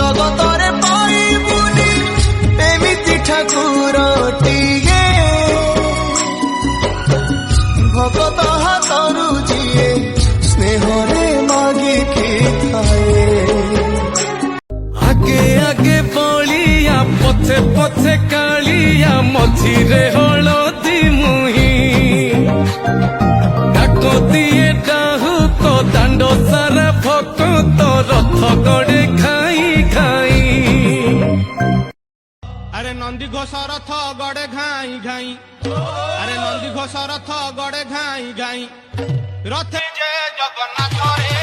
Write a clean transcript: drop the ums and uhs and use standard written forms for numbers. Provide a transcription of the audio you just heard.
ଜଗତରେ ପାଇବୁନି ଏମିତି ଠାକୁରଟିଏ ଭଗତ ହାତରୁ ଯିଏ ସ୍ନେହରେ ମାଗିକି ଥାଏ। ଆଗେ ଆଗେ ବଳିଆ ପଛେ ପଛେ କାଳିଆ ମଝିରେ ହଳଦୀ ମୁହିଁ ଡାକ ଦିଏ ଡାହୁକ ଦାଣ୍ଡ ସାରା ଭକତ ରଥ ଗଡେ ଖାଇ ଖାଇ। আরে নন্দী ঘোষ রথ গড়ে ঘাই ঘাই, আরে নন্দী ঘোষ রথ গড়ে ঘাই ঘাই, রথে যে জগন্নাথ রে